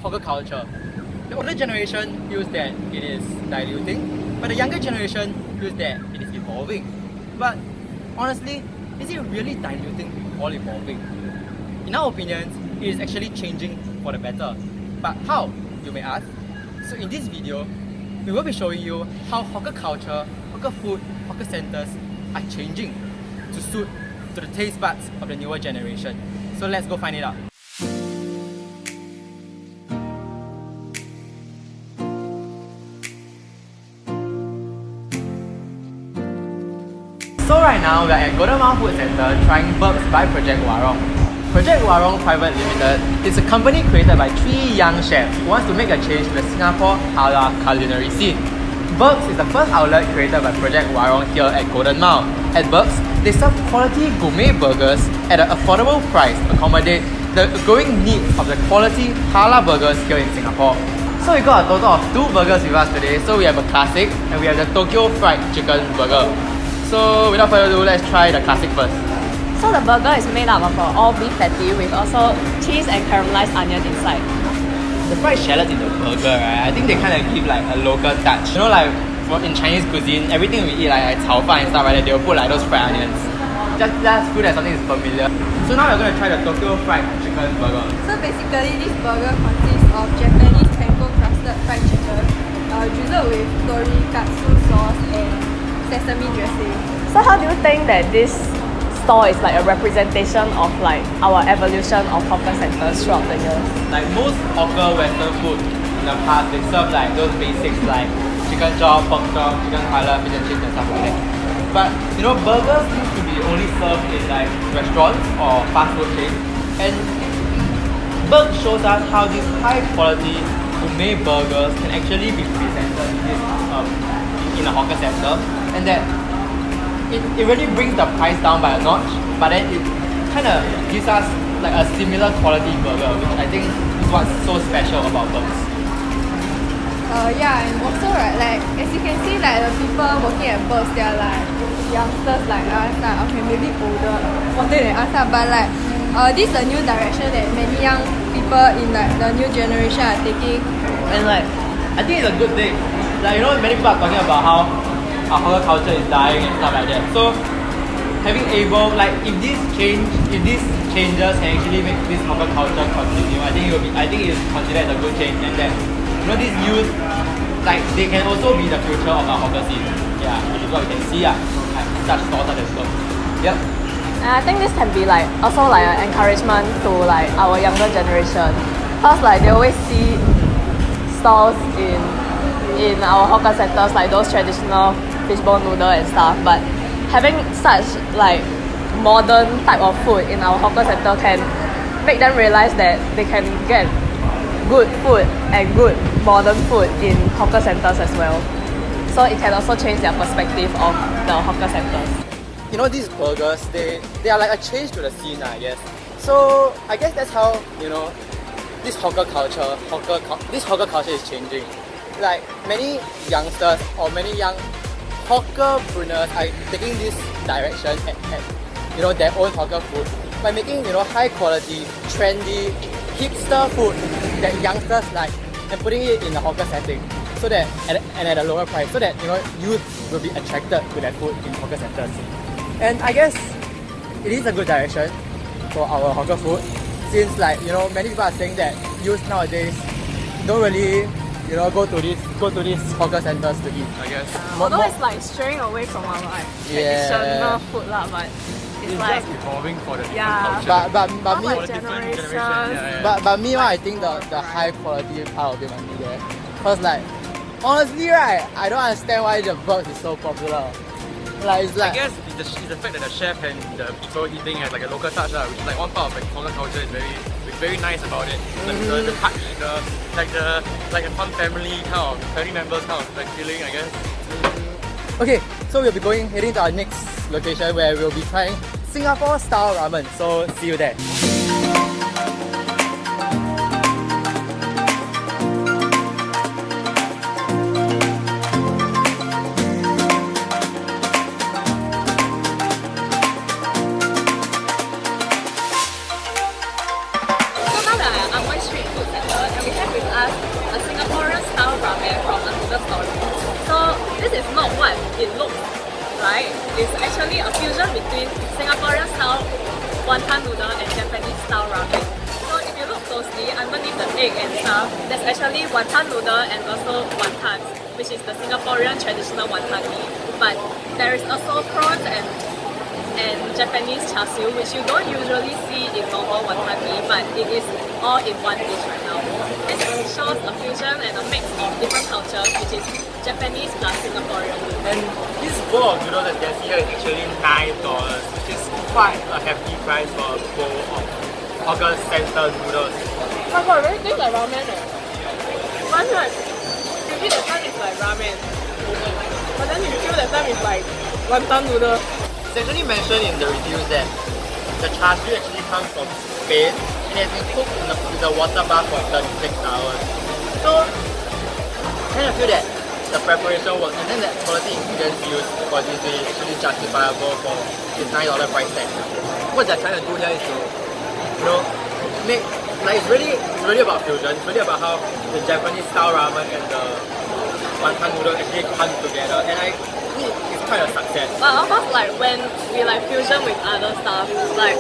hawker culture. The older generation feels that it is diluting, but the younger generation feels that it is evolving. But honestly, is it really diluting or evolving? In our opinions, it is actually changing for the better. But how, you may ask? So in this video, we will be showing you how hawker culture, hawker food, hawker centers are changing to suit to the taste buds of the newer generation. So let's go find it out. So right now we are at Golden Mile Food Centre trying Burps by Project Warong. Project Warong Private Limited is a company created by 3 young chefs who wants to make a change to the Singapore halal culinary scene. Burps is the first outlet created by Project Warong here at Golden Mile. At Burps, they serve quality gourmet burgers at an affordable price to accommodate the growing needs of the quality halal burgers here in Singapore. So we got a total of 2 burgers with us today. So we have a classic and we have the Tokyo Fried Chicken Burger. So without further ado, let's try the classic first. So the burger is made up of all beef patty with also cheese and caramelized onion inside. The fried shallots in the burger, right? I think they kind of give like a local touch. You know, like in Chinese cuisine, everything we eat like 炒饭 and stuff like that, they will put like those fried onions. Just feel that something is familiar. So now we're going to try the Tokyo Fried Chicken Burger. So basically, this burger consists of Japanese panko crusted fried chicken, drizzled with torikatsu sauce and sesame dressing. So how do you think that this store is like a representation of like our evolution of hawker centers throughout the years? Like most hawker western food in the past, they serve like those basics like chicken chop, pork chop, chicken cutlet, fish and chips and stuff like that. But you know, burgers used to be only served in like restaurants or fast food chains, and Burg shows us how these high quality gourmet burgers can actually be presented in a hawker center, and that it really brings the price down by a notch, but then it kind of gives us like a similar quality burger, which I think is what's so special about Burgs. Yeah, and also right, like as you can see, like the people working at Burgs, they are like youngsters like us, okay, maybe older than us, but like this is a new direction that many young people in like the new generation are taking. And like, I think it's a good thing. Like, you know, many people are talking about how our hawker culture is dying and stuff like that. So having able, like, if these changes can actually make this hawker culture continue, I think it is considered as a good change, and that, you know, these youth, like, they can also be the future of our hawker scene. Yeah, which is what we can see at such stores such as Burgs. Yep. And I think this can be like also like an encouragement to like our younger generation, because like they always see stalls in our hawker centers like those traditional fishbone noodle and stuff, but having such like modern type of food in our hawker center can make them realize that they can get good food and good modern food in hawker centers as well. So it can also change their perspective of the hawker centers. You know, these burgers, they are like a change to the scene, I guess. So I guess that's how, you know, this hawker culture is changing. Like many youngsters or many young hawkerpreneurs are taking this direction at you know, their own hawker food by making, you know, high quality, trendy, hipster food that youngsters like and putting it in a hawker setting, so that at a lower price, so that, you know, youth will be attracted to that food in hawker centers. And I guess it is a good direction for our hawker food, since, like, you know, many people are saying that youth nowadays don't really, you know, go to these hawker centers to eat, I guess. Although it's like straying away from our like traditional food lah, but it's like just evolving for the different yeah. culture. But me, like different generations. generations. but me, I think the high quality part of it might be there. Cause like, honestly, right, I don't understand why the Burgs is so popular. Like, it's like, I guess it's the fact that the chef and the people eating has like a local touch, which is like one part of like hawker culture is very nice about it. Like the touch, like a fun family members kind of like feeling, I guess. okay, so we'll be heading to our next location where we'll be trying Singapore style ramen. So see you there. egg and stuff, there's actually wonton noodle and also wonton, which is the Singaporean traditional wonton mee. But there is also prawns and Japanese char siu, which you don't usually see in normal wonton mee, but it is all in one dish right now. This shows a fusion and a mix of different cultures, which is Japanese plus Singaporean. And this bowl of noodles that you can see here is actually $9, which is quite a hefty price for a bowl of hawker center noodles. Oh my god, it really tastes like ramen. One like, you eat the time it's like ramen, but then you feel that time it's like wonton noodle. It's actually mentioned in the reviews that the char siu actually comes from Spain and has been cooked in the water bath for 36 hours. So I kind of feel that the preparation works and then the quality ingredients used for this dish is actually justifiable for this $9 price tag. What they're trying to do here is to, make like it's really about fusion. It's really about how the Japanese style ramen and the wonton noodle actually come together, and I think it's quite a success. But of course, like when we like fusion with other stuff, it's like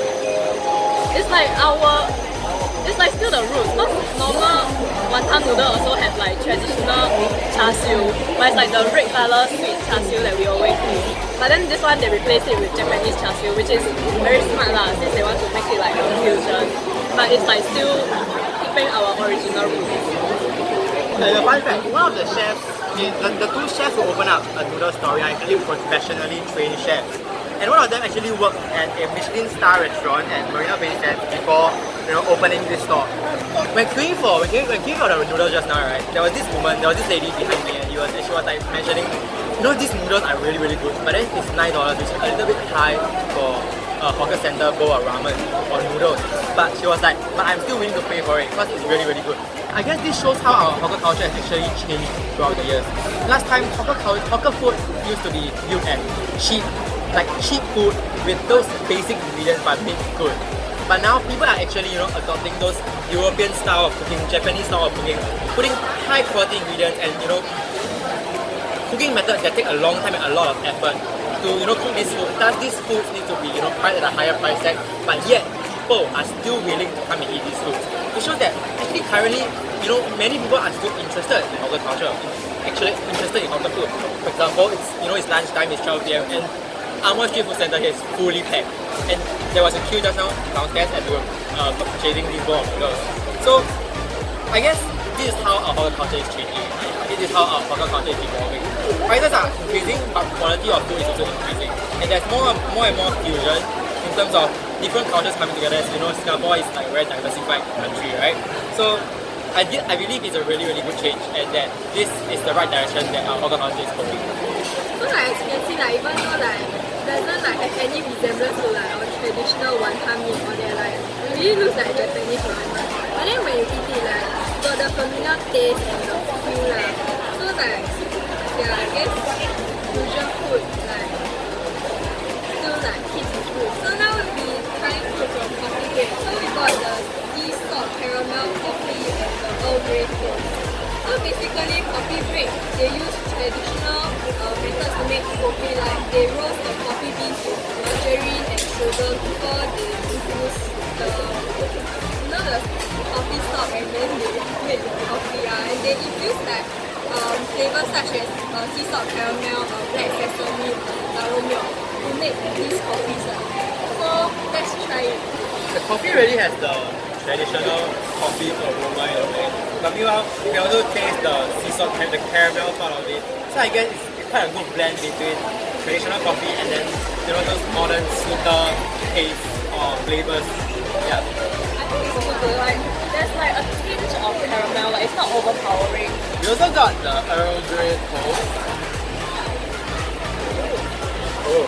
still the roots. Because normal wonton noodle also have like traditional char siu, but it's like the red color sweet char siu that we always eat. But then this one they replace it with Japanese char siu, which is very smart lah, since they want to make it like a fusion. But it's like still keeping our original roots. And the fun fact, one of the chefs, the two chefs who open up a noodle story are actually professionally trained chefs. And one of them actually worked at a Michelin star restaurant at Marina Bay Sands before opening this store. When queuing for the noodles just now, right, there was this lady behind me, and she was like mentioning, these noodles are really good, but then it's $9, which is a little bit high for a hawker center bowl of ramen or noodles. But she was like, but I'm still willing to pay for it because it's really good. I guess this shows how our hawker culture has actually changed throughout the years. Last time, hawker food used to be viewed as cheap food with those basic ingredients but made good. But now people are actually adopting those European style of cooking, Japanese style of cooking, putting high quality ingredients and cooking methods that take a long time and a lot of effort to cook this food. Thus these foods need to be priced at a higher price tag, but yet people are still willing to come and eat these foods. It shows that actually currently many people are still interested in hawker culture, actually interested in hawker food. For example, it's lunchtime, it's 12 PM and Amoy Street Food Centre here is fully packed, and there was a queue just now downstairs as we were purchasing this bowl of noodles. So I guess this is how our hawker culture is changing. This is how our hawker culture is evolving. Prices are increasing, but quality of food is also increasing, and there's more and more fusion in terms of different cultures coming together. As Singapore is like a very diversified country, right? So I believe it's a really good change, and that this is the right direction that our hawker culture is going. So like as you can see, like even though like doesn't like have any resemblance to like our traditional wonton mee or they like it really looks like Japanese ramen. But then when you eat it like got the familiar taste and the feel like so like yeah, I guess fusion food like still like hits the food. So now we trying food from coffee break. So we got the sea salt caramel coffee and the Earl Grey toast. So basically coffee break they use traditional methods to make coffee, like they roast the coffee beans with margarine and sugar before they infuse the coffee stock, and then they make the coffee and they infuse like flavors such as sea salt caramel, black sesame, taro milk to make these coffees. So let's try it. The coffee really has the traditional coffee aroma in a way. But meanwhile, you can also taste the sea salt, the caramel part of it. So I guess it's quite a good blend between traditional coffee and then those modern sweeter tastes or flavors. Yeah. I think it's good. Like there's like a tinge of caramel. Like it's not overpowering. We also got the Earl Grey toast. Oh.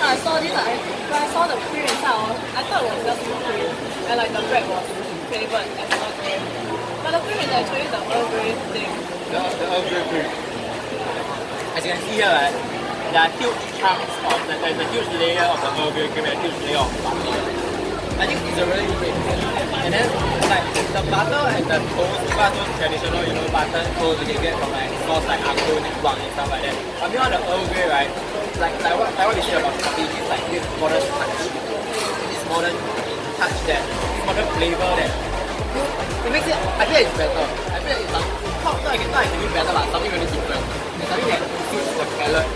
I saw this when I saw the cream inside, I thought it was just cream and like the bread was flavored as Earl Grey. But the cream is actually the Earl Grey thing. The Earl Grey cream. As you can see here, right, there are huge chunks of there's a huge layer of the Earl Grey cream and a huge layer of butter. I think it's a really good thing. And then like the butter and the toast, those traditional, butter and toast you can get from like stores like Akun and Wang and stuff like that. But beyond the Earl Grey, right, like what we say about coffee is like this modern touch. This modern touch this modern flavor that it makes it, I feel like it's better. I feel like it's like, not like something better, but something really different. And something that suits the palate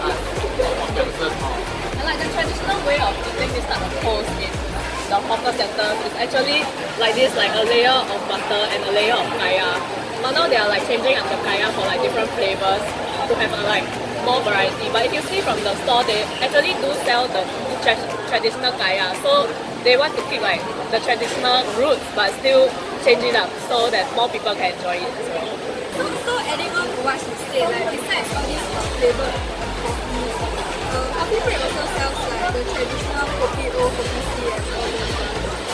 of youngsters more. And like the traditional way of eating this type of toast in the hawker centers is actually like this, like a layer of butter and a layer of kaya. But now they are like changing up the kaya for like different flavors to have like more variety. But if you see from the store, they actually do sell the traditional kaya. So they want to keep like the traditional roots but still change it up so that more people can enjoy it as well. So adding on to what she said, like besides all these flavored coffees, coffee break also sells like the traditional kopi O, kopi C and all that.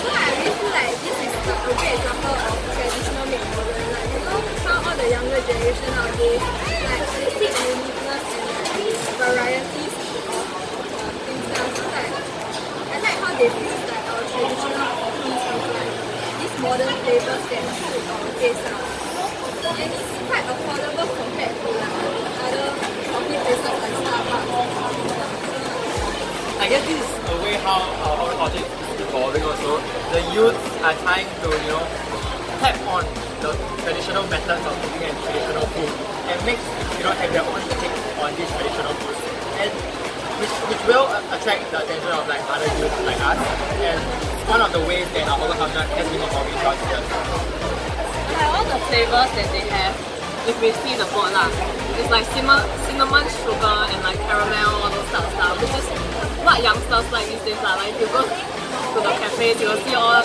So I really feel like this is like a great example of traditional make modern. Like you know how all the younger generation nowadays, like they seek uniqueness and like varieties of things now. So like I like how they fuse like our traditional coffees with like these modern flavors that suit our taste now. And it's quite affordable compared to like other coffee places like Starbucks. I guess this is a way how our culture is evolving also. The youth are trying to, tap on the traditional methods of cooking and traditional food and make, have their own take on these traditional foods. And which will attract the attention of like other youth like us. And one of the ways that our hawker culture has been evolving throughout the years. Like all the flavors that they have, if we see the board lah, it's like cinnamon, sugar and like caramel, all those type of stuff, which is what youngsters like these days lah. Like if you go to the cafes, you will see all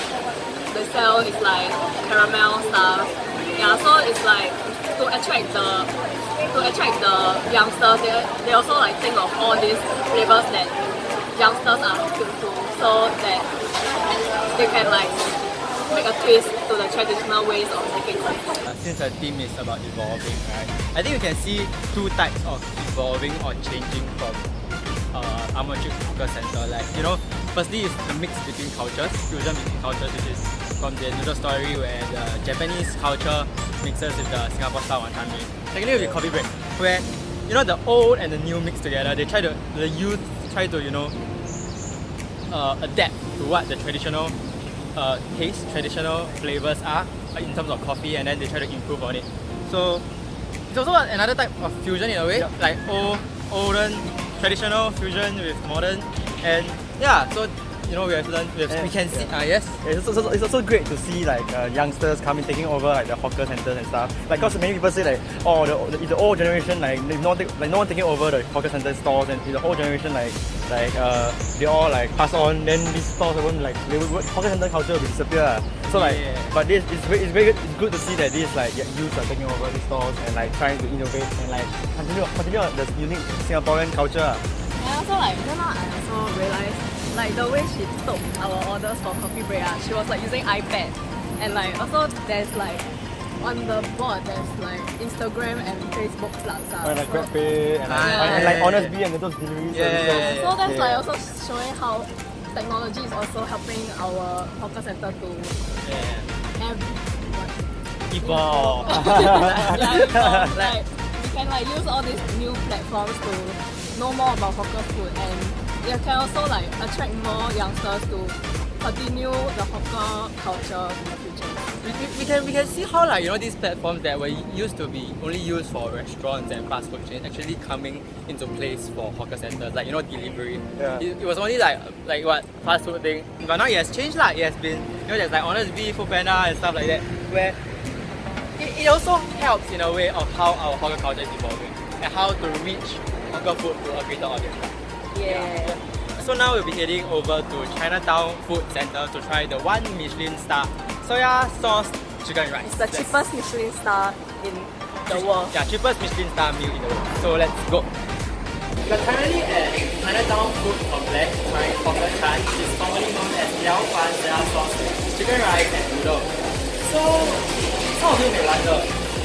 they sell is like caramel stuff. Yeah, so it's like to attract the youngsters, they also like think of all these flavors that youngsters are looking to, so that they can like make a twist to the traditional ways of making coffee. Since the theme is about evolving, right? I think you can see two types of evolving or changing from amateur hawker center. Like, firstly is the mix between cultures, fusion between cultures, which is from the noodle story where the Japanese culture mixes with the Singapore style wanton mee. Secondly will be coffee break, where the old and the new mix together. The youth try to adapt to what the traditional taste, traditional flavors are in terms of coffee, and then they try to improve on it. So it's also another type of fusion in a way, like olden traditional fusion with modern, and yeah. So we have learned, we can see. Yes. It's also great to see like youngsters coming taking over like the hawker centers and stuff. Like, cause many people say like, oh, the old generation like no one taking over the hawker center stores, and the whole generation like they all like pass on. Then these stores won't hawker center culture will disappear. So like, but it's very good to see that these like youths are taking over these stores and like trying to innovate and like continue the unique Singaporean culture. And also like now I also realized like the way she took our orders for coffee break, she was like using iPad, and like also there's like on the board there's like Instagram and Facebook plus. And like GrabPay and like Honest Bee and those delivery services. So that's like also showing how technology is also helping our hawker center to Evolve. evolve. Like we can like use all these new platforms to know more about hawker food, and it can also like attract more youngsters to continue the hawker culture in the future. We can see how like these platforms that were used to be only used for restaurants and fast food chains actually coming into place for hawker centers, like delivery. Yeah. It was only like what fast food thing, but now it has changed lah. It has been there's like Honest Bee, Foodpanda and stuff like that, where it also helps in a way of how our hawker culture is evolving and how to reach hawker food to a greater audience. Yeah. So now we'll be heading over to Chinatown Food Center to try the 1 Michelin star soya sauce chicken rice. It's the cheapest Michelin star in the world. Yeah, cheapest Michelin star meal in the world. So let's go. We're currently at Chinatown Food Complex trying Hawker Chan, which is commonly known as Liao Fan soya sauce chicken rice and noodle. So some of you may wonder,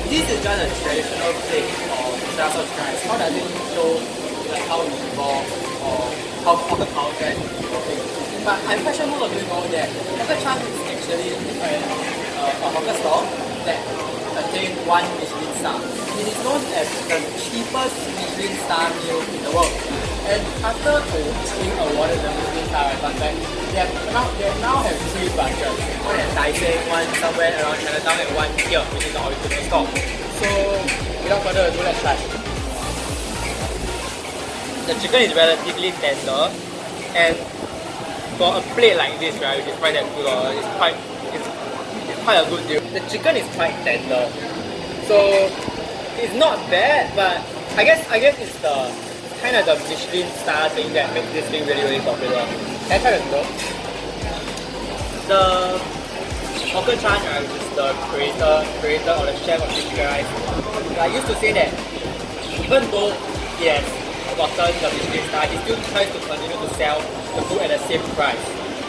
this is just a traditional plate of soya sauce chicken rice. How does it show like how we evolve or how hawker culture is evolving? But I'm quite sure most of you know that Hawker Chan is actually a hawker store that contains 1 Michelin star. And it is known as the cheapest Michelin star meal in the world. And after being awarded the Michelin star, right, fun fact, they now have 3 branches. One at Taipei, one somewhere around Chinatown, and one here, which is the original store. So without further ado, let's try. The chicken is relatively tender, and for a plate like this, right, which is priced at $2, it's quite a good deal. The chicken is quite tender, so it's not bad, but I guess it's the kind of the Michelin star thing that makes this thing really popular. Can I try the noodle? The Hawker Chan, right, which is the creator or the chef of this chicken rice, I used to say that even though he has gotten the Michelin star, he still tries to continue to sell the food at the same price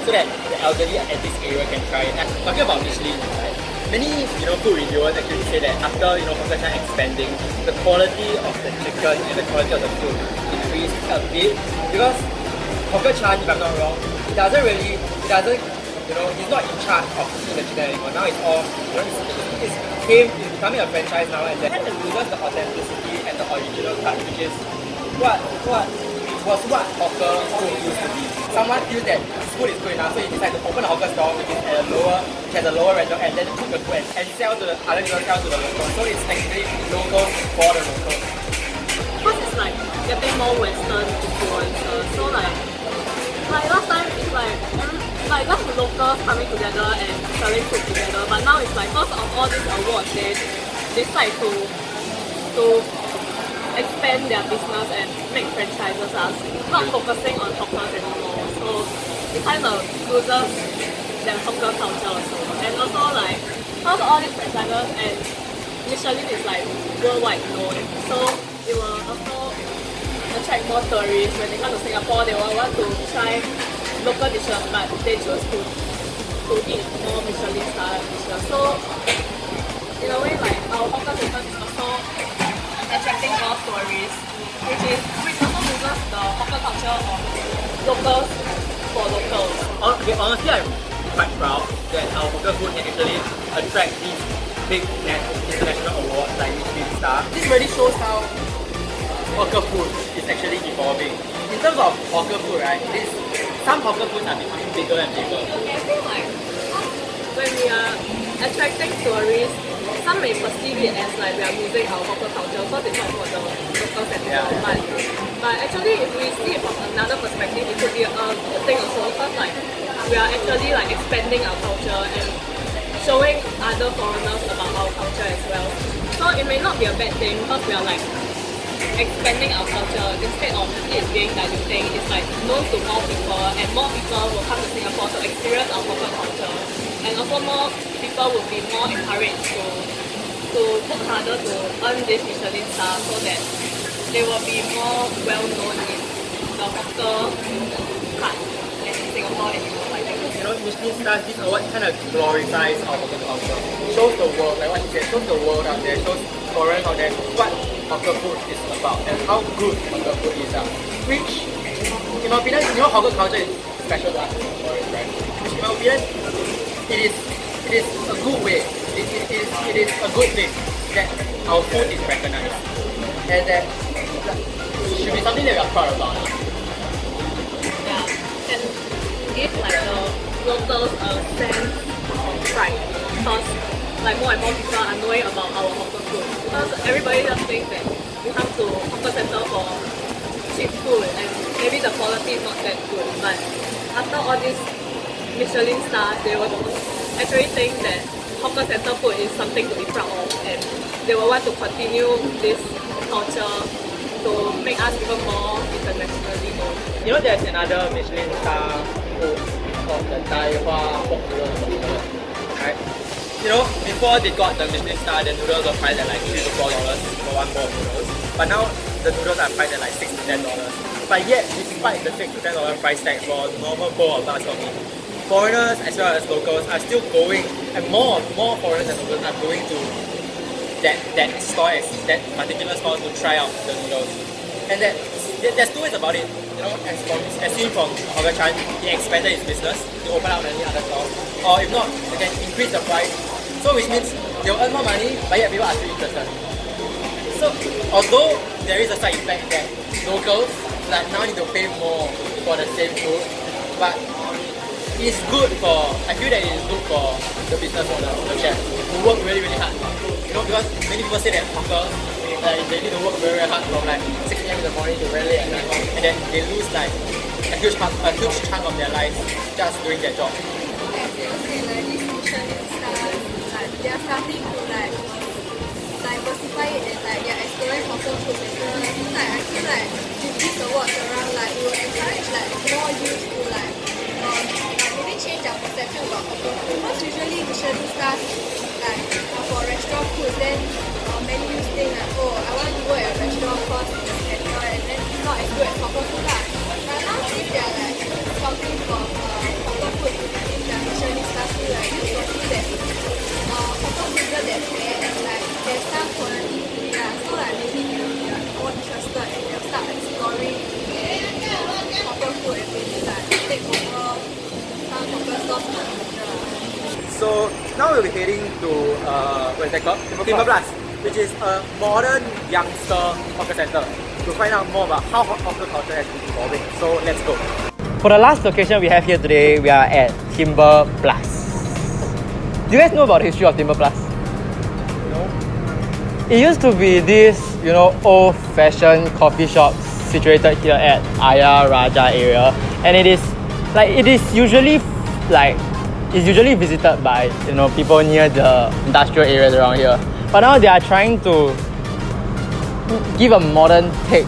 so that the elderly at this area can try it. And talking about Michelin, right, many food reviewers actually say that after Hawker Chan expanding, the quality of the chicken and the quality of the food increased a bit because Hawker Chan, if I'm not wrong, he's not in charge of cooking the chicken anymore. Now it's all, it's becoming a franchise now, and then it loses the authenticity and the original touch, which is what hawker food used to be. Someone feels that his food is good enough, so he decides to open a hawker store which has a lower rental, and then cook the food and sell to the other people, sell to the locals. So it's actually locals for the locals. Because it's like getting more Western influences. So like last time it's like just locals coming together and selling food together. But now it's like because of all these awards, they decide to expand their business and make franchises, not focusing on hawkers anymore. So it kind of loses their hawker culture also. And also like because all these franchises and Michelin is like worldwide known, so it will also attract more tourists. When they come to Singapore, they will want to try local dishes, but they choose to eat more Michelin star dishes. So in a way, like our hawker system is also attracting more tourists, which also loses the hawker culture of locals for locals. Okay, honestly, I'm quite proud that our hawker food can actually attract these big international awards like Michelin star. This really shows how hawker food is actually evolving. In terms of hawker food, right, some hawker foods are becoming bigger and bigger. I think like when we are attracting tourists, some may perceive it as like we are losing our hawker culture because it's not for the locals anymore. But actually, if we see it from another perspective, it could be a good thing also because like we are actually like expanding our culture and showing other foreigners about our culture as well. So it may not be a bad thing because we are like expanding our culture instead of it being diluting. It's like known to more people, and more people will come to Singapore to experience our hawker culture, and also more people will be more encouraged to work harder to earn this Michelin star so that they will be more well known in the hawker part in Singapore anymore. Michelin stars, this award kind of glorifies our hawker culture. Shows the world, like what he said, shows the world out there, shows foreigners out there what hawker food is about and how good hawker food is. Which, in my opinion, hawker culture is special to us Singaporeans, right? Which, in my opinion, it is a good way. It is a good thing that our food is recognized, and that should be something that we are proud about. Yeah, and give like the locals a sense of pride because like more and more people are knowing about our hawker food because everybody just thinks that we come to hawker center for cheap food and maybe the quality is not that good, but after all these Michelin stars, they will actually think that hawker center food is something to be proud of, and they will want to continue this culture to make us even more internationally known. There's another Michelin star food called the Daiwa pork noodles, right? Before they got the Michelin star, the noodles were priced at like $3 to $4 for one bowl of noodles. But now the noodles are priced at like $6 to $10. But yet, despite the $6 to $10 price tag for a normal bowl of bak chor mee, foreigners as well as locals are still going, and more foreigners and locals are going to that store, that particular store to try out the noodles. And there's two ways about it. As seen from Hawker Chan, he expanded his business to open up many other stores, or if not, they can increase the price. So which means they'll earn more money, but yet people are still interested. So although there is a side effect that locals like now need to pay more for the same food, but it's good for, I feel that it is good for the business owner, the chef, who work really hard. You know, because many people say that hawkers, they need to work very hard from like 6 a.m. in the morning to very late at night, and then they lose like a huge chunk of their life just doing their job. As they were saying, like this Michelin stars, like they are starting to like diversify it and like they're exploring hawker food as well. I feel like with these awards around, like it will encourage like more youth to like maybe change their perception about hawker food. Because usually Michelin stars like for restaurant food, then many youth think like, oh, I want to work at a restaurant because it's better and then it's not as good as hawker food lah. But now since they're like something for hawker food in their Michelin stars food, like you will see that hawker food isn't that bad and like there's some quality to it lah. So like maybe they'll be like more interested and they'll start exploring hawker food and maybe like take over some hawker stores in the future lah. So now we'll be heading to what is that called? Timber Plus, which is a modern youngster hawker center, to find out more about how hawker culture has been evolving. So let's go. For the last location we have here today, we are at Timber Plus. Do you guys know about the history of Timber Plus? No. It used to be this, you know, old-fashioned coffee shop situated here at Ayah Raja area, and it is usually visited by, you know, people near the industrial areas around here. But now they are trying to give a modern take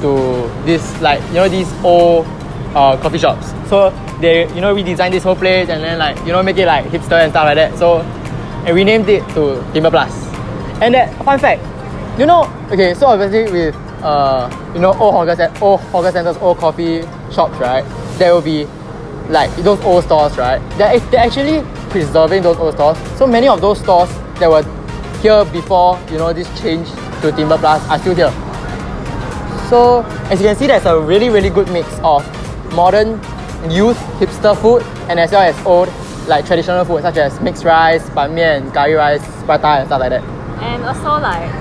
to this, like, you know, these old coffee shops. So they, you know, redesigned this whole place and then, like, you know, make it like hipster and stuff like that. So and renamed it to Timber Plus. And that fun fact, you know, okay, so obviously with you know, old hawker centers, old coffee shops, right? There will be like those old stores, right? They're actually preserving those old stores. So many of those stores that were here before, you know, this change to Timber Plus are still here. So as you can see, there's a really good mix of modern youth hipster food and as well as old like traditional food such as mixed rice, ban mian, curry rice, prata and stuff like that. And also like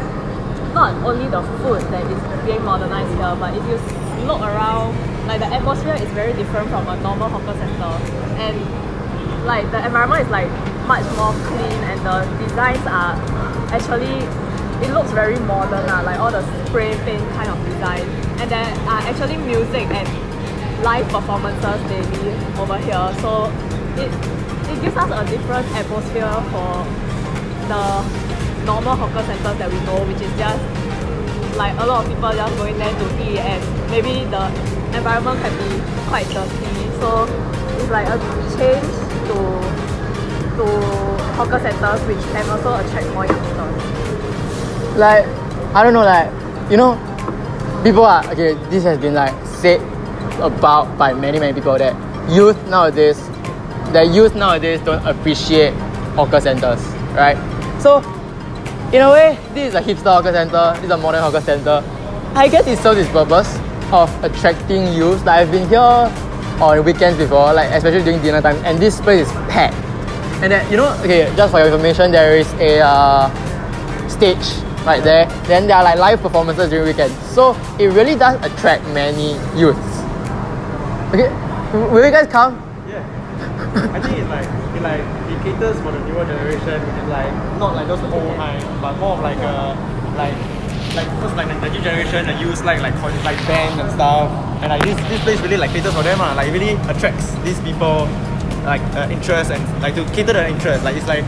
not only the food that is being modernized here, but if you look around, like the atmosphere is very different from a normal hawker center, and like the environment is like much more clean and the designs are actually, it looks very modern like all the spray paint kind of design, and there are actually music and live performances daily over here, so it gives us a different atmosphere for the normal hawker centers that we know, which is just like a lot of people just going there to eat and maybe the environment can be quite dirty, so it's like a change to hawker centers which can also attract more youngsters. Like, I don't know, like, you know, people are, okay, this has been like said about by many people that youth nowadays don't appreciate hawker centers, right? So in a way, this is a hipster hawker center, this is a modern hawker center. I guess it serves its purpose of attracting youth. Like, I've been here on weekends before, like especially during dinner time, and this place is packed. And then, you know, okay, just for your information, there is a stage right there. Then there are like live performances during weekends. So it really does attract many youths. Okay, will you guys come? Yeah. I think it caters for the newer generation, which is like not like those old time, but more of like because like the new generation, the youth like band and stuff, and like this place really like caters for them like really attracts these people like interest and like to cater their interest. Like it's like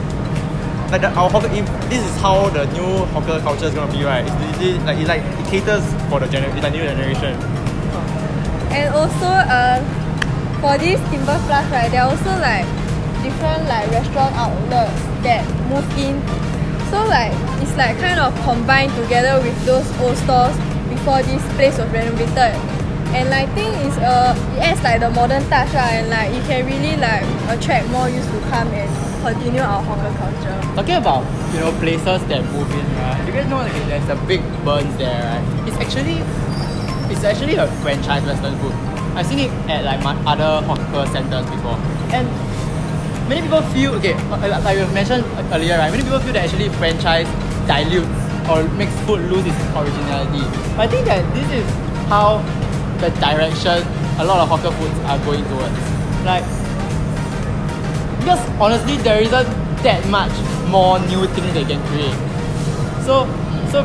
our hawker. This is how the new hawker culture is gonna be, right? It caters for the new generation. And also for this Timber Plus, right, there are also like different like restaurant outlets that move in. So like it's like kind of combined together with those old stores before this place was renovated. And I think it adds like the modern touch and like it can really like attract more youth to come and continue our hawker culture. Talking about, you know, places that move in, right? You guys know like there's a big Burns there, right? It's actually a franchise Western food. I've seen it at like my other hawker centers before. And many people feel, okay, like we mentioned earlier, right? Many people feel that actually franchise dilutes or makes food lose its originality. But I think that this is how the direction a lot of hawker foods are going towards. Like, because honestly there isn't that much more new things they can create. So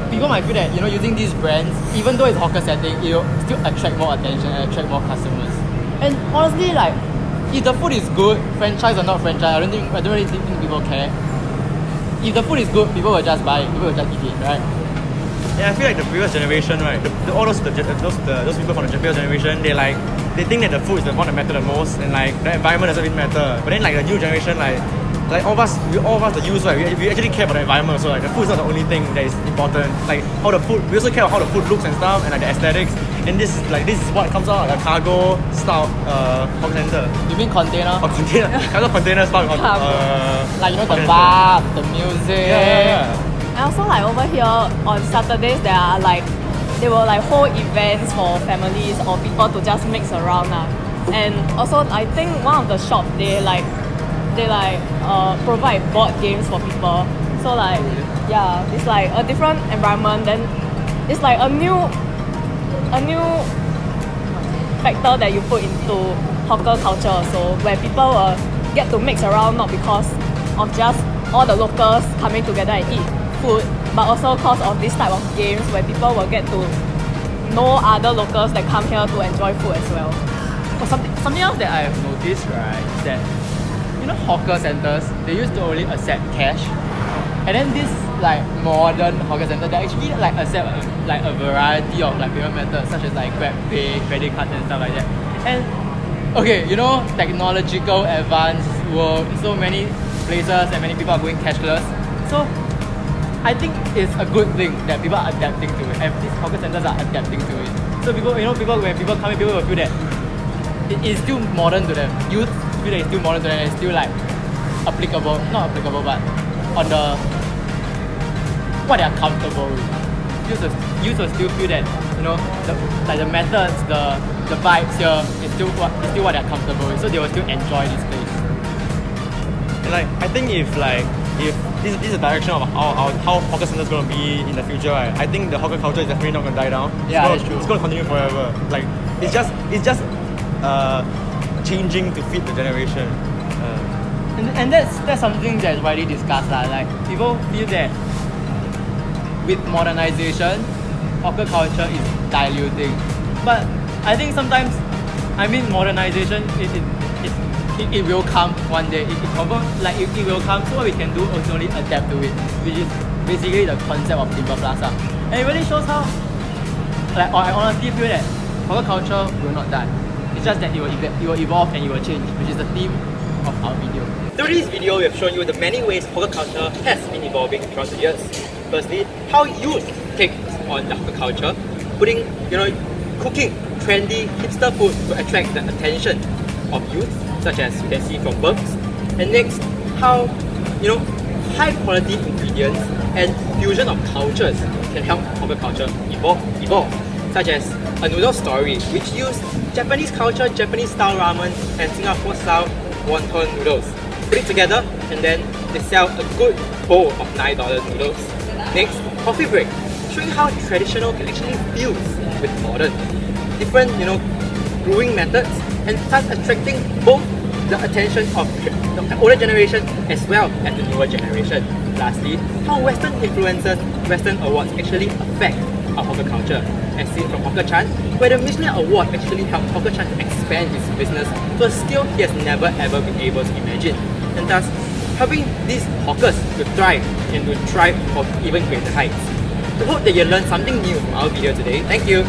people might feel that, you know, using these brands, even though it's hawker setting, it'll still attract more attention and attract more customers. And honestly, like, if the food is good, franchise or not franchise, I don't really think people care. If the food is good, people will just buy it, people will just eat it, right? Yeah, I feel like the previous generation, right? All those people from the previous generation, they think that the food is the one that matter the most, and like the environment doesn't really matter. But then like the new generation, like all of us the youth, right? We actually care about the environment. So like the food is not the only thing that is important. Like how the food, we also care about how the food looks and stuff, and like the aesthetics. And this is what comes out like a cargo style hawker center. You mean container? Or container, kind of container style. Like, you know, the vibe, the music. And also like over here on Saturdays they will like hold events for families or people to just mix around and also I think one of the shop they provide board games for people, so like yeah, it's like a different environment. Then it's like a new factor that you put into hawker culture also, where people will get to mix around, not because of just all the locals coming together and eat food, but also because of this type of games where people will get to know other locals that come here to enjoy food as well. Something else that I have noticed, right, is that, you know, hawker centers, they used to only accept cash, and then this like modern hawker center, they actually like accept like a variety of like payment methods such as like GrabPay, credit cards and stuff like that. And okay, you know, technological advanced world, so many places and many people are going cashless. So I think it's a good thing that people are adapting to it, and these hawker centers are adapting to it. So people, you know, when people come in, people will feel that it is still modern to them. Youth feel that it's still modern to them, and it's still like not applicable, but on the what they are comfortable with. Youth will still feel that, you know, the methods, the vibes here is still what they are comfortable with. So they will still enjoy this place. And like I think if this is the direction of how hawker centers going to be in the future, right? I think the hawker culture is definitely not going to die down. Yeah, that's true. It's going to continue forever. Like it's just changing to fit the generation. And that's something that's widely discussed lah. Like people feel that with modernization, hawker culture is diluting. But I think sometimes, I mean, modernization it will come one day. It will come. So what we can do is only adapt to it, which is basically the concept of Timber Plaza. And it really shows how, like, I honestly feel that hawker culture will not die. It's just that it will evolve and it will change, which is the theme of our video. Through this video, we have shown you the many ways hawker culture has been evolving across the years. Firstly, how youth take on the hawker culture, putting, you know, cooking trendy hipster food to attract the attention of youth, such as you can see from burgers. And next, how, you know, high quality ingredients and fusion of cultures can help hawker culture evolve, such as a noodle story, which used Japanese culture, Japanese style ramen and Singapore style wonton noodles. Put it together and then they sell a good bowl of $9 noodles. Next, coffee break, showing how traditional can actually fuse with modern. Different, you know, brewing methods, and thus attracting both the attention of the older generation as well as the newer generation. Lastly, how Western influences, Western awards actually affect our hawker culture, as seen from Hawker Chan, where the Michelin Award actually helped Hawker Chan to expand his business to a scale he has never ever been able to imagine, and thus helping these hawkers to thrive and to strive for even greater heights. We hope that you learned something new from our video today. Thank you!